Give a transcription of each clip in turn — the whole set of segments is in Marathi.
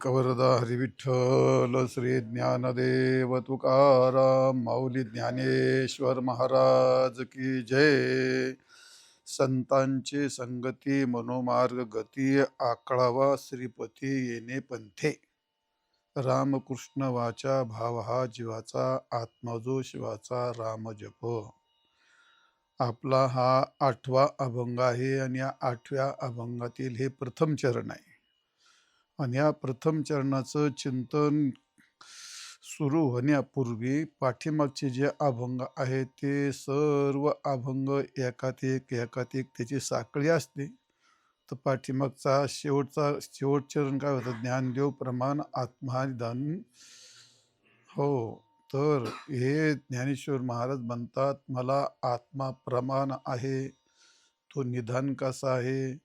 कवरदा हरी विठ्ठल श्री ज्ञानदेव तुकाराम माऊली ज्ञानेश्वर महाराज की जय. संतांची संगती मनोमार्ग गती आकळावा श्रीपती येणे पंथे. रामकृष्ण वाचा भाव हा जीवाचा आत्मजो शिवाचा राम जप. आपला हा 8वा अभंग आहे आणि या 8व्या अभंगातील हे प्रथम चरण आहे. आणि या प्रथम चरणाचं चिंतन सुरू होण्यापूर्वी पाठीमागचे जे अभंग आहेत ते सर्व अभंग एकात एक त्याची साखळी असते. तर पाठीमागचा शेवट चरण काय होतं? ज्ञानदेव प्रमाण आत्मनिदान. हो, तर हे ज्ञानेश्वर महाराज म्हणतात, मला आत्मा प्रमाण आहे, तो निधान कसा आहे,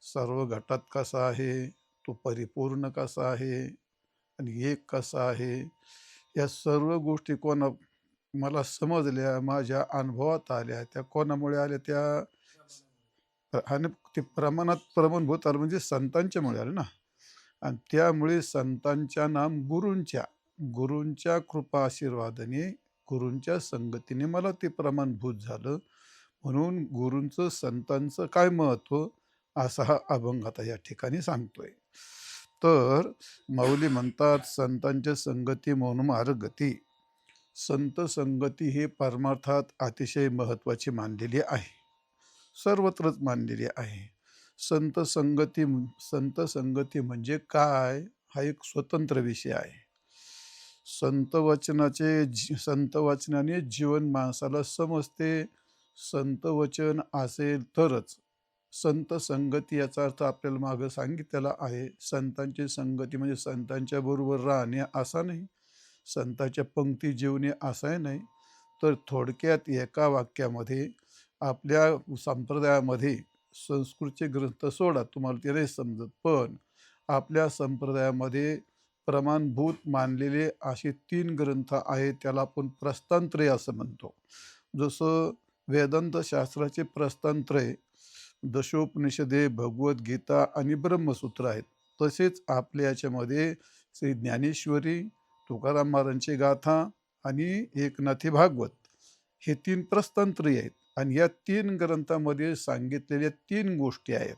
सर्व घटात कसा आहे, तो परिपूर्ण कसा आहे आणि एक कसा आहे, या सर्व गोष्टी मला समजल्या, माझ्या अनुभवात आल्या. त्या कोणामुळे आल्या? आणि ते प्रमाणात प्रमाणभूत आलं म्हणजे संतांच्यामुळे आलं ना. आणि त्यामुळे संतांच्या नाम गुरूंच्या कृपा आशीर्वादाने, गुरूंच्या संगतीने मला ते प्रमाणभूत झालं. म्हणून गुरूंचं संतांचं काय महत्व, असा हा अभंग आता या ठिकाणी सांगतोय. तर माऊली म्हणतात, संतांच्या संगती म्हणून मार्ग गती. संत संगती हे परमार्थात अतिशय महत्वाची मानलेली आहे, सर्वत्रच मानलेली आहे. संत संगती म्हणजे काय, हा एक स्वतंत्र विषय आहे. संत वचनाने जीवन माणसाला समजते. संत वचन असेल तरच संत संगती, याचा अर्थ आपल्याला मागं सांगितलेला आहे. संतांची संगती म्हणजे संतांच्या बरोबर राहणे असा नाही, संतांच्या पंक्ती जीवने असाही नाही. तर थोडक्यात एका वाक्यामध्ये, आपल्या संप्रदायामध्ये संस्कृतचे ग्रंथ सोडा, तुम्हाला ते नाही समजत, पण आपल्या संप्रदायामध्ये प्रमाणभूत मानलेले असे 3 ग्रंथ आहेत. त्याला आपण प्रस्थानत्रय असं म्हणतो. जसं वेदांत शास्त्राचे प्रस्थानत्रय दशोपनिषदे, भगवद्गीता आणि ब्रह्मसूत्र आहेत, तसेच आपल्या याच्यामध्ये श्री ज्ञानेश्वरी, तुकाराम महाराजांची गाथा आणि एकनाथी भागवत हे 3 प्रस्थानत्रय आहेत. आणि या 3 ग्रंथामध्ये सांगितलेल्या 3 गोष्टी आहेत.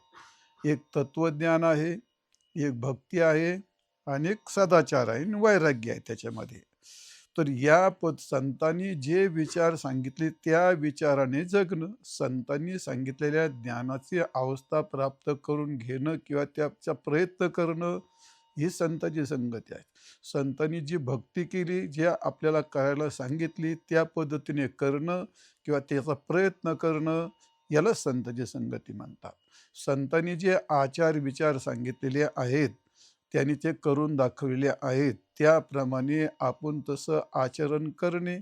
एक तत्वज्ञान आहे, एक भक्ती आहे आणि एक सदाचार आहे आणि वैराग्य आहे त्याच्यामध्ये. तर या संतांनी जे विचार सांगितले त्या विचाराने जगणं, संतांनी सांगितलेल्या ज्ञानाची अवस्था प्राप्त करून घेणं किंवा त्याचा प्रयत्न करणं, ही संतांची संगती आहे. संतांनी जी भक्ती केली, जे आपल्याला करायला सांगितली त्या पद्धतीने करणं किंवा त्याचा प्रयत्न करणं, याला संतांची संगती म्हणतात. संतांनी जे आचार विचार सांगितलेले आहेत, त्यांनी ते करून दाखवलेले आहेत, त्याप्रमाणे आपण तसं आचरण करणे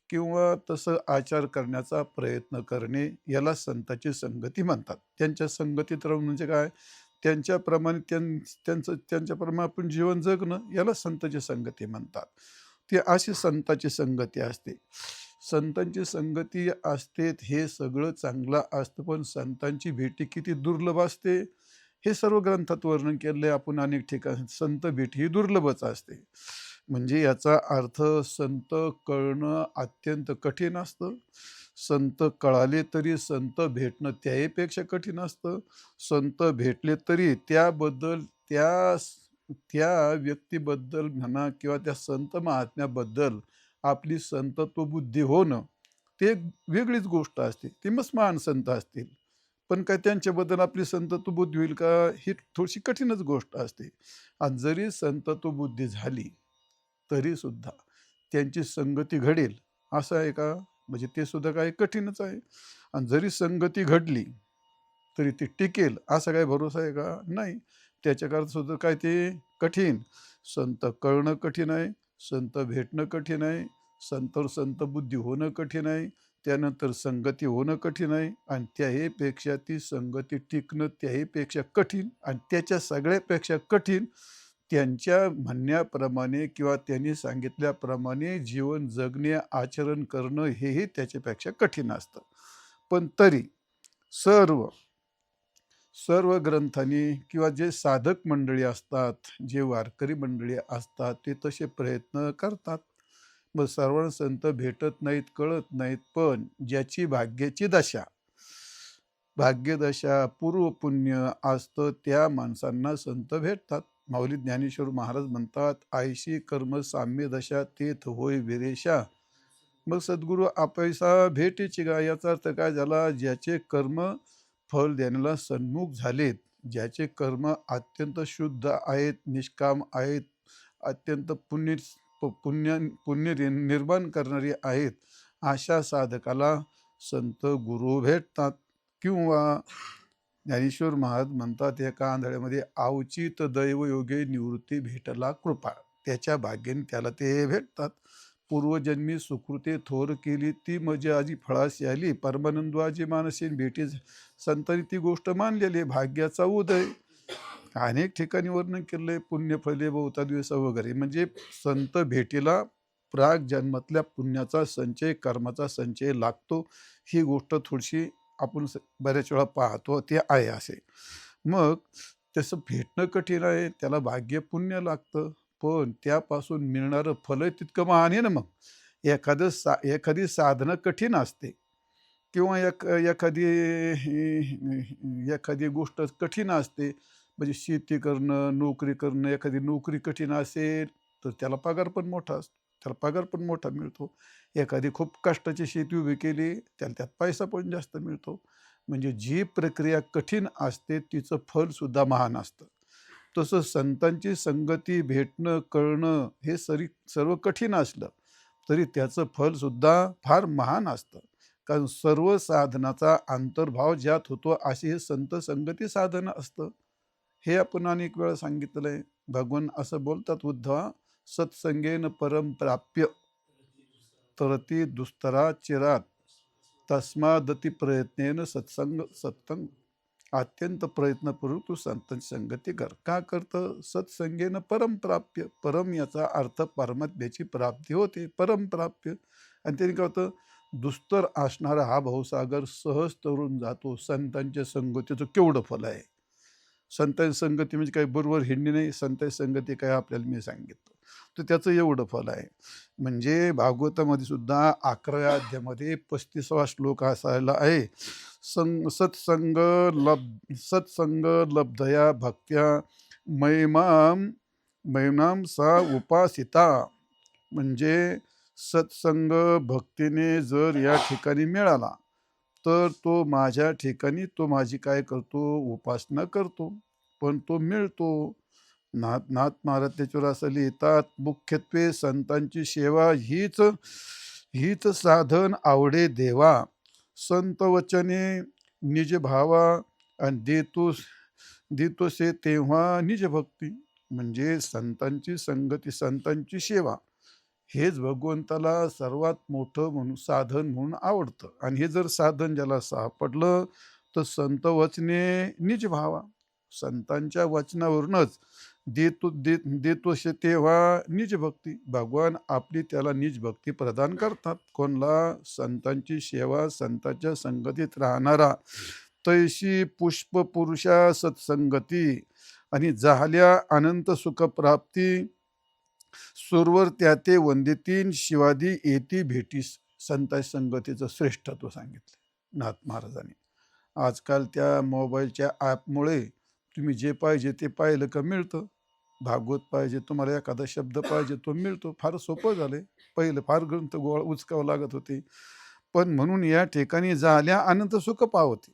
किंवा तसं आचार करण्याचा प्रयत्न करणे, याला संतांची संगती म्हणतात. त्यांच्या संगतीत राहून म्हणजे काय, त्यांच्याप्रमाणे त्यांच्याप्रमाणे आपण जीवन जगणं, याला संतांची संगती म्हणतात. ती अशी संतांची संगती असते. संतांची संगती असते हे सगळं चांगलं असतं, पण संतांची भेटी किती दुर्लभ असते हे सर्व ग्रंथात वर्णन केलेलं आहे. आपण अनेक ठिकाणी संत भेटी ही दुर्लभच असते. म्हणजे याचा अर्थ संत कळणं अत्यंत कठीण असतं. संत कळाले तरी संत भेटणं त्याहीपेक्षा कठीण असतं. संत भेटले तरी त्याबद्दल त्या व्यक्तीबद्दल म्हणा किंवा त्या संत महात्म्याबद्दल आपली संतत्व बुद्धी होणं, ते एक वेगळीच गोष्ट असते. ते मस्त महान संत असतील, पण काय त्यांच्याबद्दल आपली संतत्व बुद्धी होईल का, ही थोडीशी कठीणच गोष्ट असते. आणि जरी संतत्व बुद्धी झाली तरी सुद्धा त्यांची संगती घडेल असं आहे का? म्हणजे ते सुद्धा काही कठीणच आहे. आणि जरी संगती घडली तरी ती टिकेल असा काही भरोसा आहे का? नाही. त्याच्याकरता सुद्धा काय ते कठीण. संत कळणं कठीण आहे, संत भेटणं कठीण आहे, संत बुद्धी होणं कठीण आहे, त्यानंतर संगती होणं कठीण आहे, आणि त्याहीपेक्षा ती संगती टिकणं त्याहीपेक्षा कठीण, आणि त्याच्या सगळ्यापेक्षा कठीण त्यांच्या म्हणण्याप्रमाणे किंवा त्यांनी सांगितल्याप्रमाणे जीवन जगणे, आचरण करणं, हेही त्याच्यापेक्षा कठीण असतं. पण तरी सर्व सर्व ग्रंथांनी किंवा जे साधक मंडळी असतात, जे वारकरी मंडळी असतात, ते तसे प्रयत्न करतात. मग सर्व संत भेटत नाहीत, कळत नाहीत. पण ज्याची भाग्याची दशा, भाग्यदशा, पूर्व पुण्य असतं त्या माणसांना संत भेटतात. माऊली ज्ञानेश्वर महाराज म्हणतात, "आयशी कर्म साम्य दशा तेथ होय विरेशा." मग सद्गुरू आपैसा भेटीची गा याचा अर्थ काय झाला? ज्याचे कर्म फल देण्याला सन्मुख झालेत, ज्याचे कर्म अत्यंत शुद्ध आहेत, निष्काम आहेत, अत्यंत पुण्य पुण्य निर्माण करणारी आहेत, अशा साधकाला संत गुरु भेटतात. किंवा ज्ञानेश्वर महाराज म्हणतात एका आंधळ्यामध्ये, "अवचित दैवयोगे निवृत्ती भेटला कृपा." त्याच्या भाग्याने त्याला ते भेटतात. पूर्वजन्मी सुकृते थोर केली ती मजे आजी फळाशी आली, परमानंदवाजी मानसीन भेटी संतांनी ती गोष्ट मानलेली आहे. भाग्याचा उदय अनेक ठिकाणी वर्णन केलंय, पुण्यफले बहुता दिवसा वगैरे. म्हणजे संत भेटीला प्राग जन्मातल्या पुण्याचा संचय, कर्माचा संचय लागतो. ही गोष्ट थोडीशी आपण बऱ्याच वेळा पाहतो ते आहे असे. मग तसं भेटणं कठीण आहे, त्याला भाग्य पुण्य लागतं, पण त्यापासून मिळणारं फलही तितकं महान आहे ना. मग एखादी साधनं कठीण असते किंवा एखादी गोष्ट कठीण असते. म्हणजे शेती करणं, नोकरी करणं, एखादी नोकरी कठीण असेल तर त्याला पगार पण मोठा असतो, त्याला पगार पण मोठा मिळतो. एखादी खूप कष्टाची शेती उभी केली त्याला त्यात पैसा पण जास्त मिळतो. म्हणजे जी प्रक्रिया कठीण असते तिचं फलसुद्धा महान असतं. तसं संतांची संगती भेटणं, कळणं हे सर्व कठीण असलं तरी त्याचं फलसुद्धा फार महान असतं. कारण सर्व साधनाचा अंतर्भाव ज्यात होतो अशी हे संत संगती साधन असतं. हे आपण अनेक वेळा सांगितलेलं आहे. भगवान असं बोलतात उद्धवा, "सत्संगेन परम प्राप्य तरती दुस्तरा चिरात तस्मादती प्रयत्नेन सत्संग अत्यंत प्रयत्नपूर्वक तू संतांची संगती कर." का करतं? सत्संगेनं परम प्राप्य. परम याचा अर्थ परमात्म्याची प्राप्ती होते, परम प्राप्य. आणि त्याने काय होतं? दुस्तर असणारा हा भवसागर सहज तरून जातो. संतांच्या संगतीचं केवढं फल आहे. संतांची संगती म्हणजे काही बरोबर हिंडणी नाही, संतांची संगती काय आपल्याला मी सांगितलं. तर त्याचं एवढं फल आहे. म्हणजे भागवतामध्ये सुद्धा 11व्या अध्यायामध्ये 35वा श्लोक असायला आहे. सत्संग सत्संग लब्धया भक्त्या मैमाम मैनाम सा उपासिता. म्हणजे सत्संग भक्तीने जर या ठिकाणी मिळाला तर तो माझ्या ठिकाणी तो माझी काय करतो? उपासना करतो. पण तो मिळतो. नाथ महाराज त्याच्यावर असं लिहितात, मुख्यत्वे संतांची सेवा हीच हीच साधन आवडे देवा. संत वचने निज भावा आणि देतोसे तेव्हा निज भक्ती. म्हणजे संतांची संगती, संतांची सेवा हेच भगवंताला सर्वात मोठं म्हणून साधन म्हणून आवडतं. आणि हे जर साधन ज्याला सापडलं तर संत वचने निज भावा, संतांच्या वचनावरूनच देतोसे तेव्हा निज भक्ती. भगवान आपली त्याला निज भक्ती प्रदान करतात. कोणला? संतांची सेवा, संतांच्या संगतीत राहणारा. तैशी पुष्प पुरुषा सत्संगती आणि झाल्या अनंत सुख प्राप्ती. सुरवर त्या ते वंदितीन शिवादी येती भेटीस. संत संगतीचं श्रेष्ठत्व सांगितलं नाथ महाराजांनी. आजकाल त्या मोबाईलच्या ॲपमुळे तुम्ही जे पाहिजे ते पाहिलं का मिळतं. भागवत पाहिजे, तुम्हाला एखादा शब्द पाहिजे तो मिळतो. फार सोपं झालंय. पहिलं फार ग्रंथ गोळा उचकावं लागत होते. पण म्हणून या ठिकाणी झाल्या अनंत सुख पावते.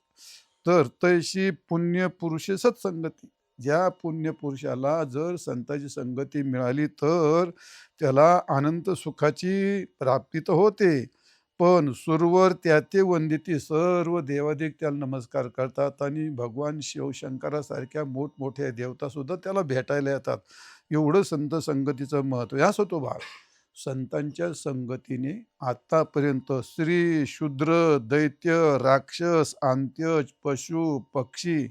तर तैशी पुण्य पुरुषे सत्संगती. ज्या पुण्य पुरुषाला जर संतांची संगती मिळाली तर त्याला अनंत सुखाची प्राप्ती तर होते. पण सुरवर त्या ते वंदिती, सर्व देवादेव त्याला नमस्कार करतात आणि भगवान शिवशंकरासारख्या मोठमोठ्या देवतासुद्धा त्याला भेटायला येतात. एवढं संत संगतीचं महत्त्व. याच होतो भाग. संतांच्या संगतीने आतापर्यंत स्त्री, शूद्र, दैत्य, राक्षस, अंत्यज, पशु, पक्षी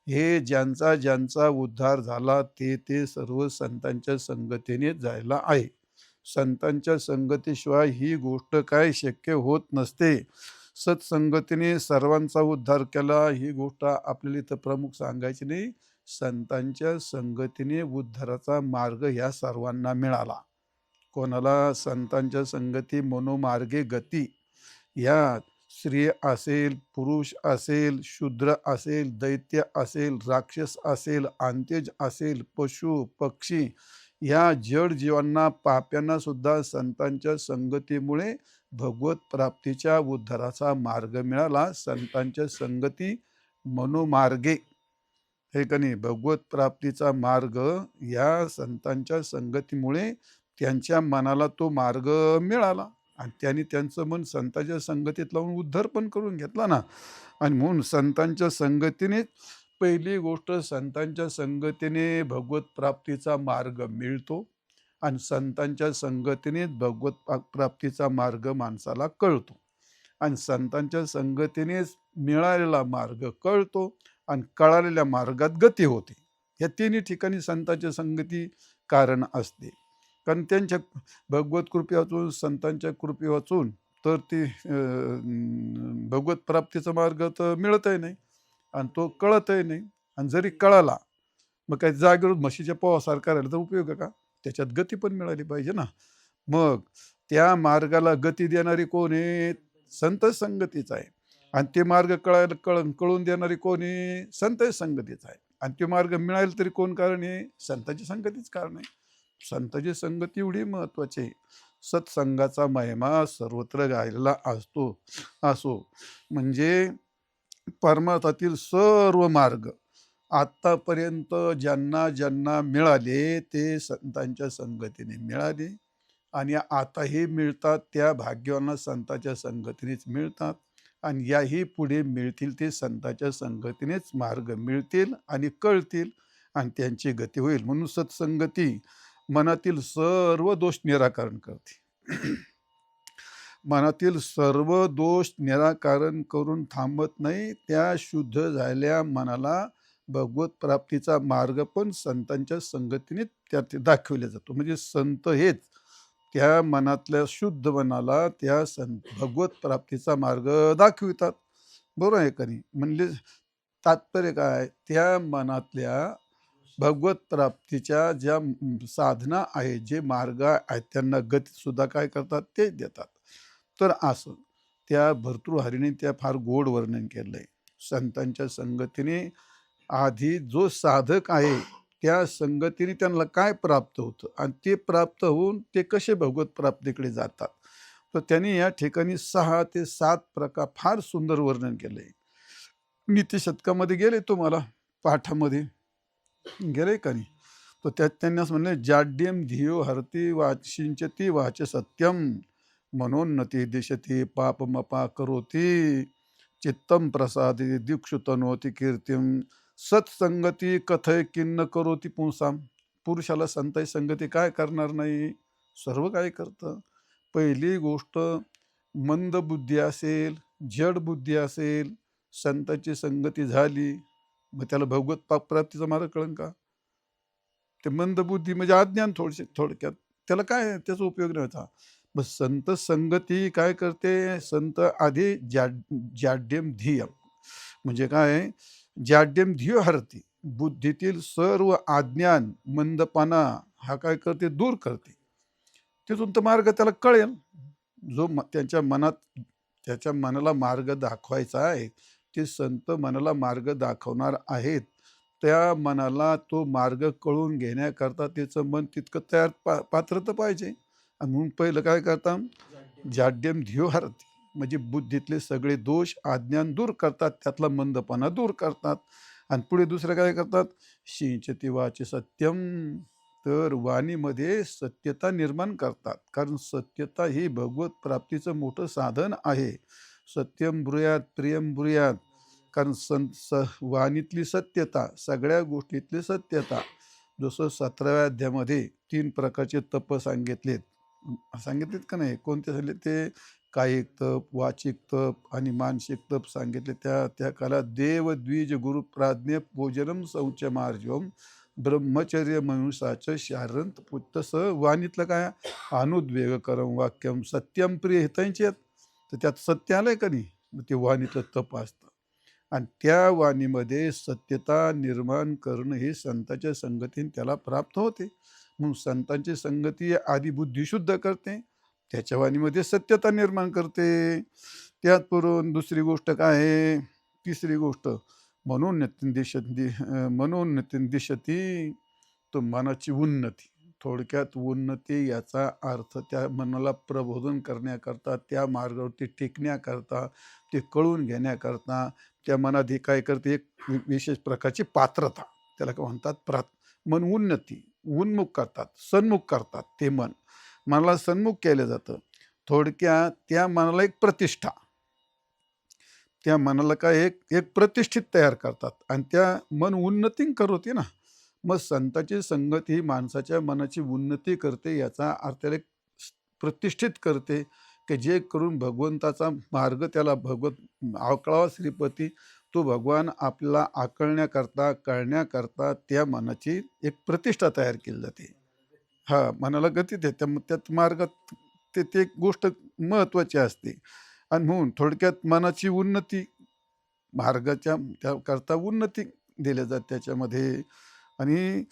हे ज्यांचा उद्धार झाला ते सर्व संतांच्या संगतीने जायला आहे. संतांच्या संगतीशिवाय ही गोष्ट काय शक्य होत नसते. सत्संगतीने सर्वांचा उद्धार केला ही गोष्ट आपल्याला इथं प्रमुख सांगायची नाही. संतांच्या संगतीने उद्धाराचा मार्ग ह्या सर्वांना मिळाला. कोणाला? संतांच्या संगती मनोमार्गे गती. या स्त्री असेल, पुरुष असेल, शूद्र असेल, दैत्य असेल, राक्षस असेल, अंत्यज असेल, पशु पक्षी, या जड जीवांना, पाप्यांना सुद्धा संतांच्या संगतीमुळे भगवत प्राप्तीच्या उद्धाराचा मार्ग मिळाला. संतांच्या संगती मनोमार्गे, हे का नाही, भगवत प्राप्तीचा मार्ग या संतांच्या संगतीमुळे त्यांच्या मनाला तो मार्ग मिळाला आणि त्यांनी त्यांचं मन संतांच्या संगतीत लावून उद्धार पण करून घेतला ना. आणि म्हणून संतांच्या संगतीने, पहिली गोष्ट, संतांच्या संगतीने भगवत प्राप्तीचा मार्ग मिळतो आणि संतांच्या संगतीने भगवत प्राप्तीचा मार्ग माणसाला कळतो आणि संतांच्या संगतीनेच मिळालेला मार्ग कळतो आणि कळालेल्या मार्गात गती होते. या तिन्ही ठिकाणी संतांच्या संगती कारण असते. कारण त्यांच्या भगवत कृपे वाचून, संतांच्या कृपे वाचून तर ती भगवत प्राप्तीचा मार्ग तर मिळतही नाही आणि तो कळतही नाही. आणि जरी कळाला, मग काही जागेवर म्हशीच्या पोहासारखा राहिला तर उपयोग आहे का? त्याच्यात गती पण मिळाली पाहिजे ना. मग त्या मार्गाला गती देणारी कोण आहे? संत संगतीच आहे. आणि ते मार्ग कळून देणारी कोण आहे? संत संगतीच आहे. आणि ते मार्ग मिळाले तरी कोण कारण आहे? संतांची संगतीच कारण आहे. संतांची संगती एवढी महत्वाची आहे. सत्संगाचा महिमा सर्वत्र गायलेला असो. म्हणजे परमार्थातील सर्व मार्ग आत्तापर्यंत ज्यांना ज्यांना मिळाले ते संतांच्या संगतीने मिळाले आणि आताही मिळतात. त्या भाग्यवानांना संतांच्या संगतीनेच मिळतात आणि याही पुढे मिळतील ते संतांच्या संगतीनेच मार्ग मिळतील आणि कळतील आणि त्यांची गती होईल. म्हणून सत्संगती मनातील सर्व दोष निराकरण करते. मनातील सर्व दोष निराकरण करून थांबत नाही. त्या शुद्ध झालेल्या मनाला भगवत प्राप्तीचा मार्ग पण संतांच्या संगतीने त्यात दाखविला जातो. म्हणजे संत हेच त्या मनातल्या शुद्ध मनाला त्या भगवत प्राप्तीचा मार्ग दाखवितात. बरोबर आहे का नाही? म्हणजे तात्पर्य काय? त्या मनातल्या भगवत प्राप्तीच्या ज्या साधना आहे, जे मार्ग आहेत, त्यांना गती सुद्धा काय करतात? ते देतात. तर असं त्या भर्तृहरीने त्या फार गोड वर्णन केलंय. संतांच्या संगतीने आधी जो साधक आहे त्या संगतीने त्यांना काय प्राप्त होतं आणि ते प्राप्त होऊन ते कसे भगवत प्राप्तीकडे जातात. तर त्यांनी या ठिकाणी 6 ते 7 प्रकार फार सुंदर वर्णन केलंय. नीतिशतकामध्ये गेले तुम्हाला पाठामध्ये गेले का नाही? तर त्यात त्यांनी असं म्हणले, जाड्यम धियो हरती वाचिंचती वाच सत्यम मनोन्नती दिशती पापमपा करोती चित्तम प्रसादी दीक्षुतनोती कीर्तिम सत्संगती कथय किन्न करोती पुंसाम. पुरुषाला संतांची संगती काय करणार नाही? सर्व काय करतं. पहिली गोष्ट, मंद बुद्धी असेल, जड बुद्धी असेल, संतांची संगती झाली, मग त्याला भगवत प्राप्तीचा मार्ग कळन का? ते मंद बुद्धी म्हणजे अज्ञान थोडक्यात. त्याला काय त्याचा उपयोग नाही होता. मग संत संगती काय करते? संत आधी जाड्यम धियम म्हणजे काय? जाड्यम धियो हरती, बुद्धीतील सर्व अज्ञान मंदपणा हा काय करते? दूर करते. तिथून तर मार्ग त्याला कळेल. जो त्याच्या मनाला मार्ग दाखवायचा आहे, ते संत मनाला मार्ग दाखवणार आहेत. त्या मनाला तो मार्ग कळून घेण्याकरता त्याचं मन तितकं तयार पात्र तर पाहिजे. आणि म्हणून पहिलं काय करतात? जाड्यम धियो हरती म्हणजे बुद्धीतले सगळे दोष अज्ञान दूर करतात, त्यातला मंदपणा दूर करतात. आणि पुढे दुसरं काय करतात? सिंचती वाचे सत्यम, तर वाणीमध्ये सत्यता निर्माण करतात. कारण सत्यता ही भगवत प्राप्तीचं मोठं साधन आहे. सत्यम ब्रूयात प्रियम ब्रूयात. कारण वाणीतली सत्यता, सगळ्या गोष्टीतली सत्यता. जसं 17व्या अध्यायामध्ये 3 प्रकारचे तप सांगितलेत का नाही? कोणते सांगितले ते? कायिक तप, वाचिक तप आणि मानसिक तप सांगितले. त्या काळात देव द्विज गुरु प्राज्ञ पूजनम शौचमार्जवम ब्रह्मचर्य मनुष्याचं शारंत तसं वाणीतलं काय? अनुद्वेगकरम वाक्यम सत्यम प्रिय हितांचे. तर त्यात सत्य आलंय का नाही? ते वाणीतलं तप असतं. आणि त्या वाणीमध्ये सत्यता निर्माण करणं हे संतांच्या संगतीने त्याला प्राप्त होते. म्हणून संतांची संगती आधी बुद्धी शुद्ध करते, त्याच्या वाणीमध्ये सत्यता निर्माण करते. त्यात पुरून दुसरी गोष्ट काय आहे? तिसरी गोष्ट म्हणून दिशती तो मनाची उन्नती. थोडक्यात उन्नती याचा अर्थ त्या मनाला प्रबोधन करण्याकरता, त्या मार्गावरती टिकण्याकरता, ते कळून घेण्याकरता त्या मनात हे काय करते, एक विशेष प्रकारची पात्रता, त्याला काय म्हणतात मन उन्नती, उन्मुख करतात, सन्मुख करतात. ते मनाला सन्मुख केलं जातं. थोडक्यात त्या मनाला एक प्रतिष्ठा, त्या मनाला काय एक एक प्रतिष्ठित तयार करतात आणि त्या मन उन्नती करवते ना. मग संतांची संगत ही माणसाच्या मनाची उन्नती करते, याचा अर्थ त्याला एक प्रतिष्ठित करते, की जे करून भगवंताचा मार्ग त्याला आकळावा श्रीपती, तो भगवान आपल्याला आकळण्याकरता, कळण्याकरता त्या मनाची एक प्रतिष्ठा तयार केली जाते. हां, मनाला गती देते. मग त्यात मार्गात ते ते एक गोष्ट महत्त्वाची असते. आणि म्हणून थोडक्यात मनाची उन्नती, मार्गाच्या त्याकरता उन्नती दिल्या जाते त्याच्यामध्ये. आणि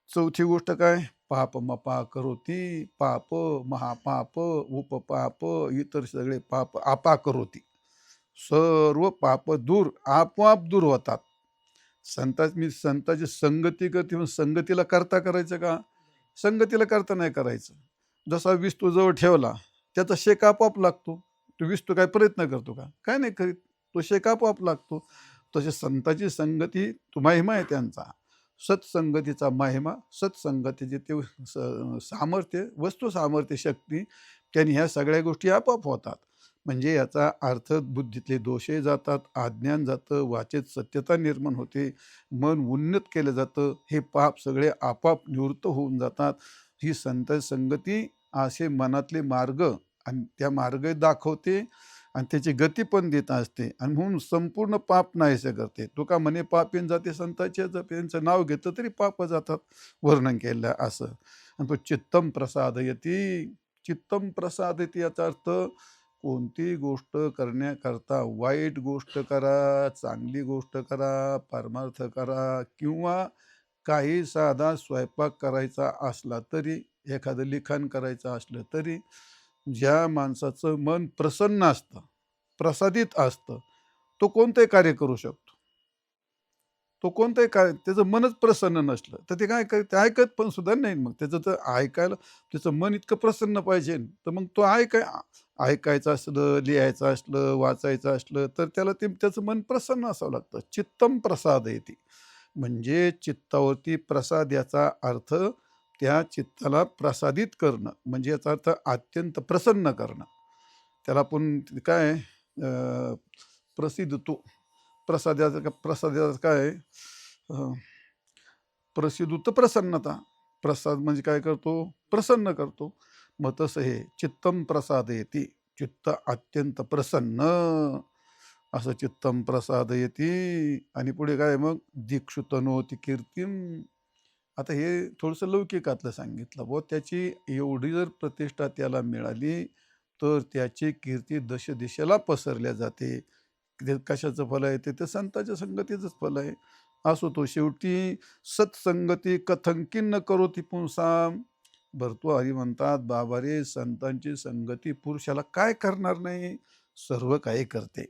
चौथी गोष्ट काय? पाप मपा करोती, पाप महापाप उपपाप इतर सगळे पाप आपा करोती. सर्व पाप दूर आपोआप दूर होतात. संताची संगती करते, म्हणून संगतीला करता करायचं का? संगतीला करता नाही करायचं. जसा वीस तो जवळ ठेवला, त्याचा शेक आपोआप लागतो. तो वीस तो काय प्रयत्न करतो का? काय नाही करीत. तो शेक आपोआप लागतो. तसे संताची संगती तो महिमा आहे त्यांचा. सत्संगतीचा महिमा, सत्संगतीचे ते सामर्थ्य, वस्तू सामर्थ्य शक्ती, त्यांनी ह्या सगळ्या गोष्टी आपोआप होतात. म्हणजे याचा अर्थ बुद्धीतले दोषही जातात, अज्ञान जातं, वाचेत सत्यता निर्माण होते, मन उन्नत केलं जातं, हे पाप सगळे आपोआप निवृत्त होऊन जातात. ही संत संगती असे मनातले मार्ग आणि त्या मार्ग दाखवते आणि त्याची गती पण देत असते आणि म्हणून संपूर्ण पाप नाहीसे करते. तुका म्हणे पापीन जाते संतांचे, त्यांचं नाव घेतलं तरी पाप जातात, वर्णन केलं असं. आणि तो चित्तम प्रसादयती, चित्तम प्रसादयती याचा अर्थ कोणती गोष्ट करण्याकरता, वाईट गोष्ट करा, चांगली गोष्ट करा, परमार्थ करा, किंवा काही साधा स्वयंपाक करायचा असला तरी, एखादं लिखाण करायचं असलं तरी, ज्या माणसाचं मन प्रसन्न असतं, प्रसादित असतं, तो कोणतंही कार्य करू शकतो. तो कोणतंही कार्य, त्याचं मनच प्रसन्न नसलं तर ते काय ते ऐकत पण सुद्धा नाही. मग त्याचं तर ऐकायला त्याचं मन इतकं प्रसन्न पाहिजे, तर मग तो ऐकायचं असलं, लिहायचं असलं, वाचायचं असलं, तर त्याला त्याचं मन प्रसन्न असावं लागतं. चित्तम प्रसाद येते, म्हणजे चित्तावरती प्रसाद याचा अर्थ त्या चित्ताला प्रसादित करणं, म्हणजे याचा अर्थ अत्यंत प्रसन्न करणं. त्याला आपण काय प्रसिद्ध तो प्रसादाचं काय प्रसिद्ध प्रसन्नता. प्रसाद म्हणजे काय करतो? प्रसन्न करतो. मग तसं हे चित्तम प्रसाद येते, चित्त अत्यंत प्रसन्न, असं चित्तम प्रसाद येते. आणि पुढे काय मग? दीक्षुतनोती कीर्तिम. आता हे थोडंसं लौकिकातलं सांगितलं. व त्याची एवढी जर प्रतिष्ठा त्याला मिळाली, तर त्याची कीर्ती दशदिशेला पसरल्या जाते. ते कशाचं फल आहे? ते संतांच्या संगतीचंच फल आहे. असो तो शेवटी सत्संगती कथंकिन न करोती पुंसाम. भरतृहरी म्हणतात, बाबा रे, संतांची संगती पुरुषाला काय करणार नाही? सर्व काही करते.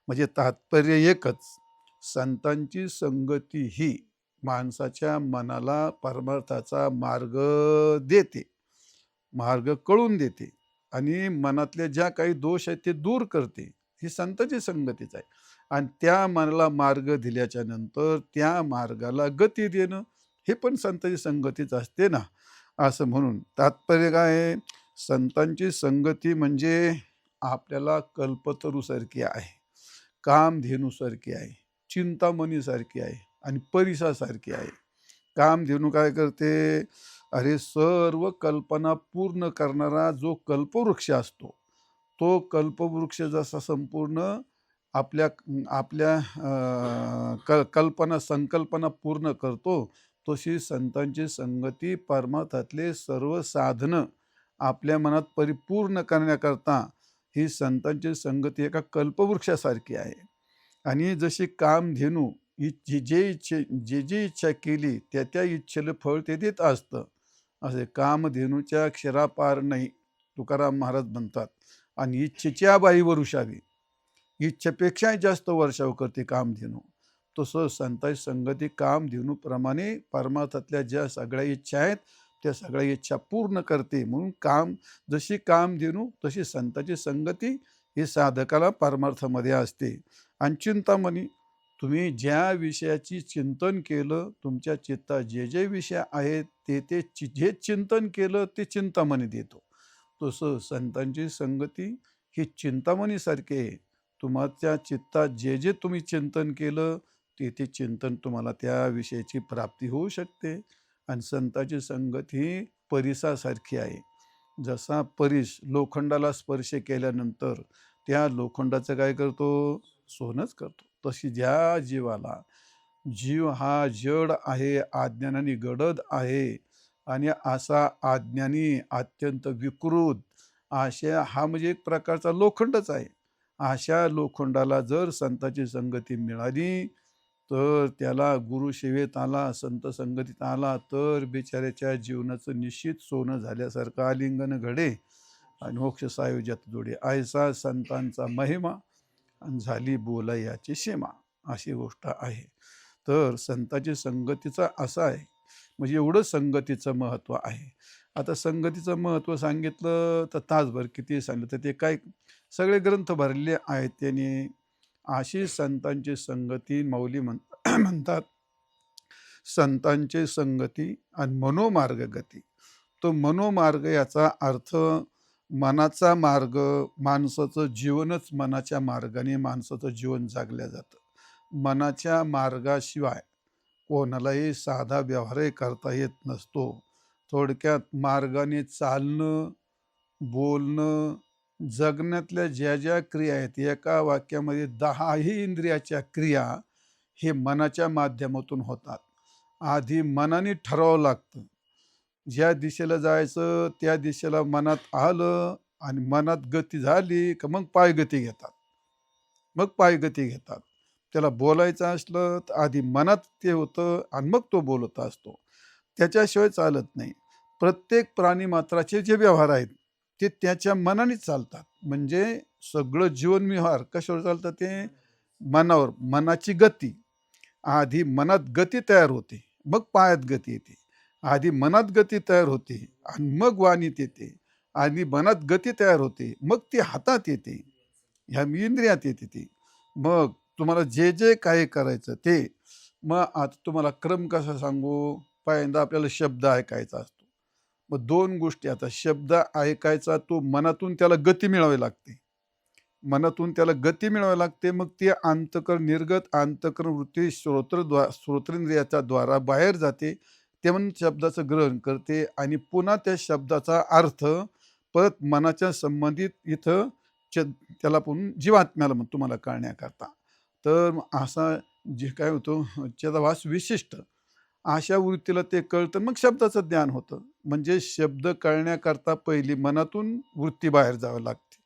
म्हणजे तात्पर्य एकच, संतांची संगती ही माणसाच्या मनाला परमार्थाचा मार्ग देते, मार्ग कळून देते आणि मनातले ज्या काही दोष आहेत ते दूर करते. ही संतांची संगतीच आहे. आणि त्या मनाला मार्ग दिल्याच्या नंतर त्या मार्गाला गती देणं, हे पण संतांची संगतीच असते ना. असं म्हणून तात्पर्य काय आहे? संतांची संगती म्हणजे आपल्याला कल्पतरूसारखी आहे, कामधेनूसारखी आहे, चिंतामणीसारखी आहे आणि परिसासारखी आहे. कामधेनू काय करते? अरे, सर्व कल्पना पूर्ण करणारा जो कल्पवृक्ष असतो, तो कल्पवृक्ष जसा संपूर्ण आपल्या आपल्या कल्पना संकल्पना पूर्ण करतो, तशी संतांची संगती परमार्थातले सर्व साधनं आपल्या मनात परिपूर्ण करण्याकरता ही संतांची संगती एका कल्पवृक्षासारखी आहे. आणि जशी कामधेनू जी इच्छा केली त्या इच्छेला फळ ते देत असतं. असे कामधेनूच्या क्षीरापार नाही, तुकाराम महाराज म्हणतात. आणि इच्छेची आबाई वरुषावी, इच्छेपेक्षाही जास्त वर्षाव करते कामधेनू. तसं संतांची संगती कामधेनूप्रमाणे परमार्थातल्या ज्या सगळ्या इच्छा आहेत त्या सगळ्या इच्छा पूर्ण करते. म्हणून जशी कामधेनू तशी संतांची संगती ही साधकाला परमार्थामध्ये असते. आणि चिंतामणी, तुम्ही ज्या विषयाची चिंतन केलं, तुमच्या चित्तात जे विषय आहेत जे चिंतन केलं ते चिंतामणी देतो. तसं संतांची संगती ही चिंतामणीसारखी आहे. तुमच्या चित्तात जे तुम्ही चिंतन केलं ते चिंतन तुम्हाला त्या विषयाची प्राप्ती होऊ शकते. आणि संतांची संगत ही परिसासारखी आहे. जसा परिस लोखंडाला स्पर्श केल्यानंतर त्या लोखंडाचं काय करतो? सोनच करतो. तशी ज्या जीवाला, जीव हा जड आहे, अज्ञानाने गडद आहे आणि असा अज्ञानी अत्यंत विकृत हा म्हणजे एक प्रकारचा लोखंडच आहे. अशा लोखंडाला जर संतांची संगती मिळाली तर त्याला गुरुसेवेत आला, संत संगतीत आला तर बिचाऱ्याच्या जीवनाचं निश्चित सोनं झाल्यासारखं आलिंगन घडे आणि मोक्ष सायुज्यात जोडे. ऐसा संतांचा महिमा आणि झाली बोलायाची सीमा, अशी गोष्ट आहे. तर संतांची संगतीचा असा आहे, म्हणजे एवढं संगतीचं महत्त्व आहे. आता संगतीचं महत्त्व सांगितलं तर तासभर किती सांगितलं तर ते काय, सगळे ग्रंथ भरलेले आहेत त्याने. अशी संतांची संगती माऊली म्हणतात संतांची संगती आणि मनोमार्ग गती. तो मनोमार्ग याचा अर्थ मनाचा मार्ग. माणसाचं जीवनच मनाच्या मार्गाने माणसाचं जीवन जगल्या जातं. मनाच्या मार्गाशिवाय कोणालाही साधा व्यवहारही करता येत नसतो. थोडक्यात मार्गाने चालणं, बोलणं, जगण्यातल्या ज्या क्रिया आहेत, एका वाक्यामध्ये 10ही इंद्रियाच्या क्रिया हे मनाच्या माध्यमातून होतात. आधी मनाने ठरवावं लागतं. ज्या दिशेला जायचं त्या दिशेला मनात आलं आणि मनात गती झाली का मग पायगती घेतात. त्याला बोलायचं असलं तर आधी मनात ते होतं आणि मग तो बोलत असतो. त्याच्याशिवाय चालत नाही. प्रत्येक प्राणीमात्राचे जे व्यवहार आहेत ते त्याच्या मनानेच चालतात. म्हणजे सगळं जीवन व्यवहार कशावर चालतं? ते मनावर. मनाची गती, आधी मनात गती तयार होते, मग पायात गती येते. आधी मनात गती तयार होते आणि मग वाणीत येते. आधी मनात गती तयार होते, मग ती हातात येते, ह्या इंद्रियात येते ती. मग तुम्हाला जे काही करायचं ते. मग आता तुम्हाला क्रम कसा सांगू? पहिल्यांदा आपल्याला शब्द ऐकायचा असतो. मग 2 गोष्टी. आता शब्द ऐकायचा तो मनातून त्याला गती मिळावी लागते. मग ती अंतःकरण निर्गत अंतःकरण वृत्ती श्रोत्रेंद्रियाच्या द्वारा बाहेर जाते. ते म्हणून शब्दाचं ग्रहण करते आणि पुन्हा त्या शब्दाचा अर्थ परत मनाच्या संबंधित इथं त्याला पण जीवात्म्याला तुम्हाला कळण्याकरता. तर असा जे काय होतं चिदाभास विशिष्ट अशा वृत्तीला ते कळतं, मग शब्दाचं ज्ञान होतं. म्हणजे शब्द कळण्याकरता पहिली मनातून वृत्ती बाहेर जावं लागते,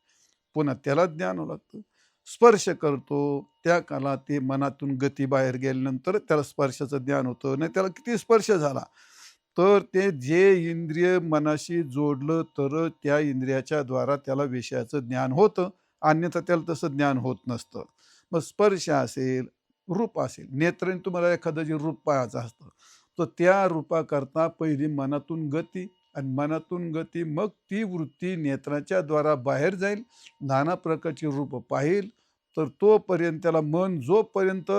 पुन्हा त्याला ज्ञान होऊ लागतं. स्पर्श करतो त्या काळात ते मनातून गती बाहेर गेल्यानंतर त्याला स्पर्शाचं ज्ञान होतं. नाही त्याला किती स्पर्श झाला तर ते जे इंद्रिय मनाशी जोडलं तर त्या इंद्रियाच्या द्वारा त्याला विषयाचं ज्ञान होतं, अन्यथा त्याला तसं ज्ञान होत नसतं. मग स्पर्श असेल, रूप असेल, नेत्राने तुम्हाला एखादं जे रूप पाहायचं असतं तर त्या रूपाकरता पहिली मनातून गती आणि मनातून गती, मग ती वृत्ती नेत्राच्या द्वारा बाहेर जाईल, नाना प्रकारची रूप पाहिल. तर तोपर्यंत त्याला मन जोपर्यंत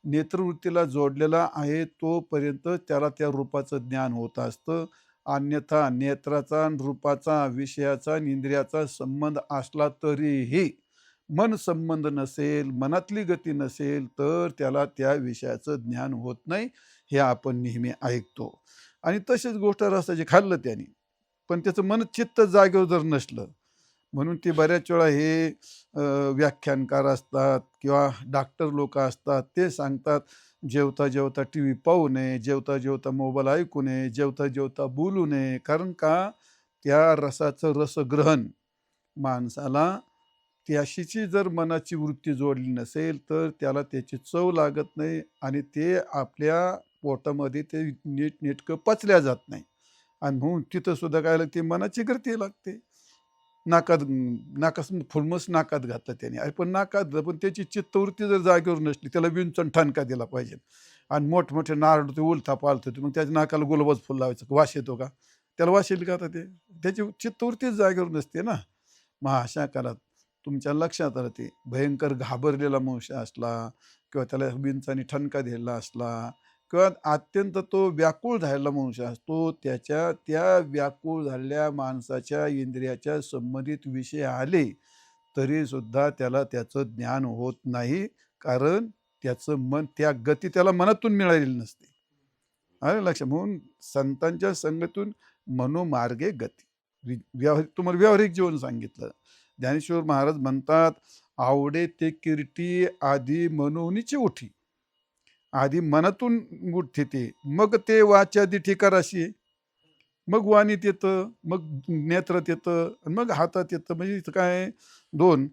नेत्रवृत्तीला जोडलेला आहे तोपर्यंत त्याला त्या रूपाचं ज्ञान होत असतं. अन्यथा नेत्राचा रूपाचा विषयाचा इंद्रियाचा संबंध असला तरीही मन संबंध नसेल, मनातली गती नसेल तर त्याला त्या विषयाचं ज्ञान होत नाही. हे आपण नेहमी ऐकतो. आणि तशीच गोष्ट रसाची खाल्लं त्याने, पण त्याचं मन चित्त जागेवर जर नसलं, म्हणून ते बऱ्याच वेळा हे व्याख्यानकार असतात किंवा डॉक्टर लोक असतात, ते सांगतात जेवता जेवता टी व्ही पाहू नये, जेवता जेवता मोबाईल ऐकू नये, जेवता जेवता बोलू नये. कारण का त्या रसाचं रसग्रहण माणसाला त्याशीची जर मनाची वृत्ती जोडली नसेल, तर त्याला त्याची चव लागत नाही आणि ते आपल्या पोटामध्ये ते नीटनेटकं पचल्या जात नाही. आणि म्हणून तिथं सुद्धा काय लागते, मनाची गळती लागते. नाकात नाकास फुलमस नाकात घातलं त्याने. अरे पण नाकात घातलं, पण त्याची चित्तवृत्ती जर जागेवर नसली, त्याला विंचून ठणका दिला पाहिजे. आणि मोठमोठे नारळ ते उलथा-पालथा होते. मग त्याच्या नाकाला गुलाबच फुल लावायचं. वास येतो का? त्याला वास येईल का आता ते? त्याची चित्तवृत्तीच जागेवर नसते ना. मग अशा काळात तुमच्या लक्षात राहते, भयंकर घाबरलेला मनुष्य असला किंवा त्याला विंचाने ठणका दिलेला असला किंवा अत्यंत तो व्याकुळ झालेला मनुष्य असतो, त्याच्या त्या व्याकुळ झालेल्या माणसाच्या इंद्रियाच्या संबंधित विषय आले, तरीसुद्धा त्याला त्याचं ज्ञान होत नाही. कारण त्याचं मन त्या गती त्याला मनातून मिळालेली नसते. आलं लक्षात? म्हणून संतांच्या संगतीतून मनोमार्गे गती. तुम्हाला व्यावहारिक जीवन सांगितलं. ज्ञानेश्वर महाराज म्हणतात, आवडे ते कीर्ती आधी मनोनीची उठी. आधी मनातून उठते ते, मग ते वाचा दिठी कराशी, मग वाणीत येतं, मग नेत्रात येतं आणि मग हातात येतं. म्हणजे इथं काय दोन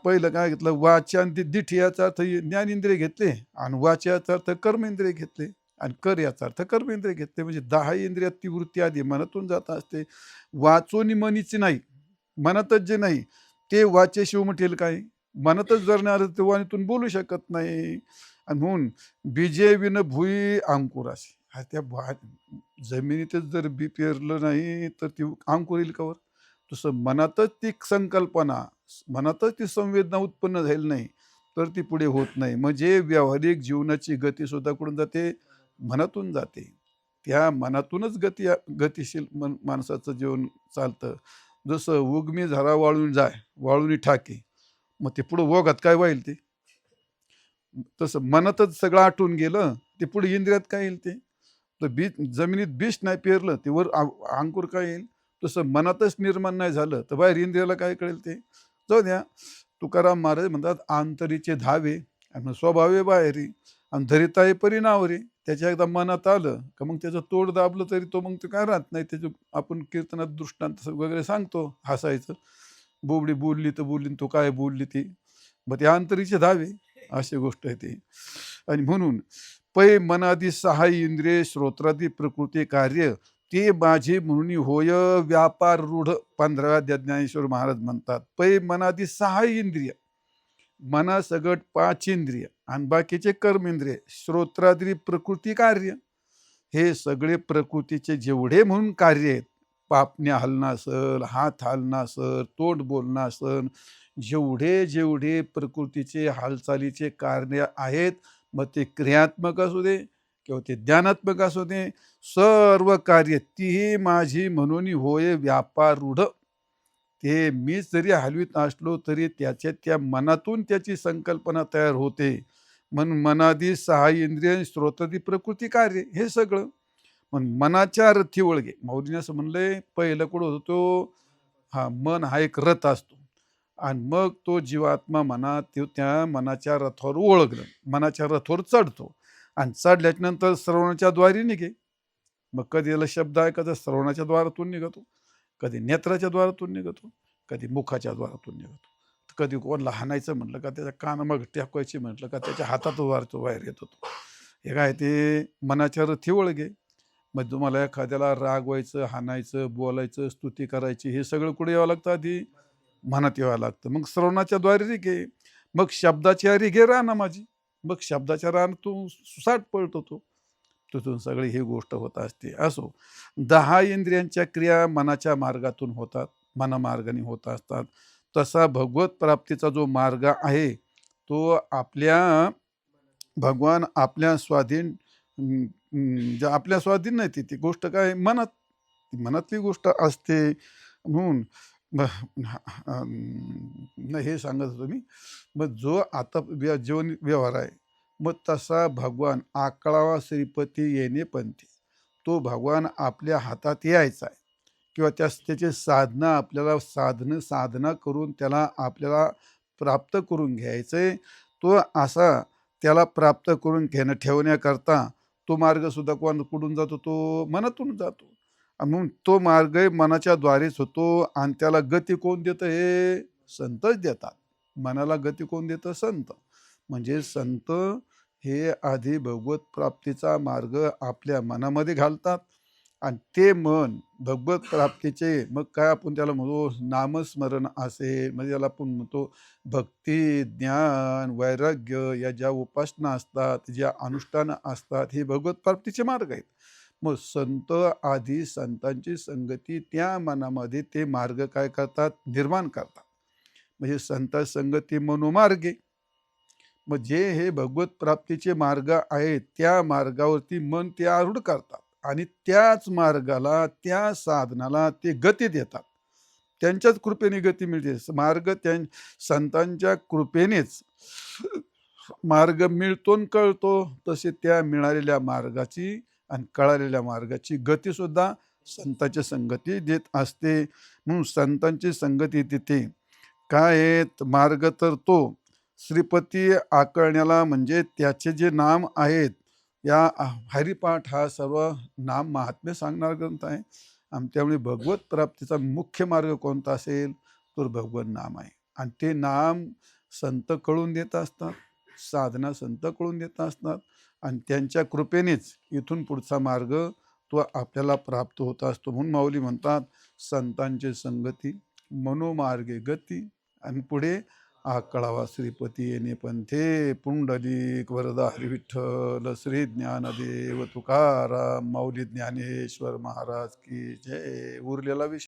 पहिलं काय घेतलं, वाचा आणि दिठी याचा अर्थ ज्ञानेंद्रिय घेतले आणि वाचा याचा अर्थ कर्मेंद्रिय घेतले आणि कर याचा अर्थ कर्मेंद्रिय घेतले. म्हणजे 10 इंद्रियात ती वृत्ती आधी मनातून जात असते. वाचून मनीची नाही, मनातच जे नाही ते वाचे शिव म्हटेल काय, मनातच जर नाही आलं तर वाणीतून बोलू शकत नाही. आणि म्हणून बीजे विन भुई अंकुराशी, हा त्या जमिनीतच जर बी पेरलं नाही तर ती अंकुर येईल कावर? तसं मनातच ती संकल्पना, मनातच ती संवेदना उत्पन्न झाली नाही तर ती पुढे होत नाही. म्हणजे व्यावहारिक जीवनाची गती सुद्धा कुठून जाते? मनातून जाते. त्या मनातूनच गतिशील माणसाचं जीवन चालतं. जसं उगमी झाला वाळून जाय, वाळूनी ठाके, मग ते पुढं ओघात काय व्हाईल ते? तसं मनातच सगळं आटून गेलं, ते पुढे इंद्रियात काय येईल ते? तर जमिनीत बीज नाही पेरलं ते वर अंकुर काय येईल? तसं मनातच निर्माण नाही झालं तर बाहेर इंद्रियाला काय कळेल ते? जाऊ द्या. तुकाराम महाराज म्हणतात, आंतरीचे धावे आणि स्वभावे बाहेरी आणि धरिताये परिणावरी. त्याच्या एकदा मनात आलं का मग त्याचं तोड दाबलं तरी तो मग ते काय राहत नाही. त्याचं आपण कीर्तनात दृष्टांत वगैरे सांगतो हसायचं. बोबडी बोलली तर बोलली, तो काय बोलली ती, मग ते अंतरीचे धावे, अशी गोष्ट आहे ती. आणि म्हणून पै मनादी 6 इंद्रिय श्रोत्रादी प्रकृती कार्य ते माझे म्हणून होय व्यापार रूढ. 15व्या ज्ञानेश्वर महाराज म्हणतात, पै मनादी 6 इंद्रिय, मनासगट 5 इंद्रिय आणि बाकीचे कर्मेंद्रिय, श्रोत्रादी प्रकृती कार्य, हे सगळे प्रकृतीचे जेवढे म्हणून कार्य आहेत, पापण्या हलणं असल, हात हलणं असल, तोंड बोलणं असल, जेवढे जेवढे प्रकृतीचे हालचालीचे कार्य आहेत, मग ते क्रियात्मक असू दे किंवा ते ज्ञानात्मक असू दे, सर्व कार्य तीही माझी म्हणून होय व्यापार रूढ. ते मीच जरी हलवीत असलो तरी त्याच्या त्या मनातून त्याची संकल्पना तयार होते. म्हणून मनादी 6 इंद्रिय श्रोतादी प्रकृती कार्य हे सगळं. पण मनाच्या रथी वळगे, माऊलीने असं म्हणलंय, पहिलं कुठं होतो तो, हा मन हा एक रथ असतो आणि मग तो जीवात्मा मनात त्या मनाच्या रथावर ओळखलं, मनाच्या रथावर चढतो आणि चढल्याच्या नंतर श्रवणाच्या द्वारी निघे. मग कधी याला शब्द ऐकायचा श्रवणाच्या द्वारातून निघतो, कधी नेत्राच्या द्वारातून निघतो, कधी मुखाच्या द्वारातून निघतो, कधी कोणाला हाणायचं म्हटलं का त्याच्या कानामाग टाकायची म्हटलं का त्याच्या हातात द्वारतो बाहेर येत होतो. हे काय ते मनाच्या रथी वळगे. मग तुम्हाला एखाद्याला रागवायचं, हाणायचं, बोलायचं, स्तुती करायची, हे सगळं कुठे यावं लागतं? आधी मनात यावं लागतं. मग श्रवणाच्या द्वारे रिघे, मग शब्दाच्या रिघे राहणं माझी, मग शब्दाच्या रान तू सुसाट पळतो तो, तिथून सगळी ही गोष्ट होत असते. असो, 10 इंद्रियांच्या क्रिया मनाच्या मार्गातून होतात, मनमार्गाने होत असतात. तसा भगवत प्राप्तीचा जो मार्ग आहे तो आपल्या भगवान आपल्या स्वाधीन, जे आपल्या स्वाधीन नाही, ती गोष्ट काय मनात, मनातली गोष्ट असते. म्हणून नाही हे सांगत होतो मी. मग जो आता जीवन व्यवहार आहे, मग तसा भगवान आकळावा श्रीपती येणे पंथी, तो भगवान आपल्या हातात यायचा आहे किंवा त्याची साधना आपल्याला साधना करून त्याला आपल्याला प्राप्त करून घ्यायचं आहे. तो असा त्याला प्राप्त करून ठेवण्याकरता तो मार्गसुद्धा कुठून जातो? तो मनातून जातो. म्हणून तो मार्ग मनाच्या द्वारेच होतो आणि त्याला गती कोण देतं? हे संतच देतात. मनाला गती कोण देतं? संत. म्हणजे संत हे आधी भगवत प्राप्तीचा मार्ग आपल्या मनामध्ये घालतात आणि ते मन भगवत प्राप्तीचे मग काय आपण त्याला म्हणतो नामस्मरण असेल, म्हणजे त्याला आपण म्हणतो भक्ती, ज्ञान, वैराग्य या ज्या उपासना असतात, ज्या अनुष्ठानं असतात, हे भगवत प्राप्तीचे मार्ग आहेत. मग संत आधी संतांची संगती त्या मनामध्ये ते मार्ग काय करतात? निर्माण करतात. म्हणजे संत संगती मनोमार्गे. मग जे हे भगवत प्राप्तीचे मार्ग आहेत, त्या मार्गावरती मन ते आरूढ करतात आणि त्याच मार्गाला, त्या साधनाला ते गती देतात. त्यांच्याच कृपेने गती मिळते. मार्ग संतांच्या कृपेनेच मार्ग मिळतो न कळतो. तसे त्या मिळालेल्या मार्गाची आणि कळालेल्या मार्गाची गतीसुद्धा संतांची संगती देत असते. म्हणून संतांची संगती तिथे काय आहेत? मार्ग तर तो श्रीपती आकळण्याला, म्हणजे त्याचे जे नाम आहेत, या हरिपाठ हा सर्व नाम महात्म्य सांगणारा ग्रंथ आहे. आणि त्यामुळे भगवत प्राप्तीचा मुख्य मार्ग कोणता असेल? तर भगवत नाम आहे. आणि ते नाम संत कळून देत असतात, साधना संत कळून देत असतात आणि त्यांच्या कृपेनेच इथून पुढचा मार्ग तो आपल्याला प्राप्त होत असतो. म्हणून माऊली म्हणतात, संतांची संगती मनोमार्गे गती आणि पुढे आकळावा श्रीपती येणे पंथे. पुंडलिक वरदा हरी विठ्ठल श्री ज्ञानदेव तुकाराम माऊली ज्ञानेश्वर महाराज की जय. उरलेला विषय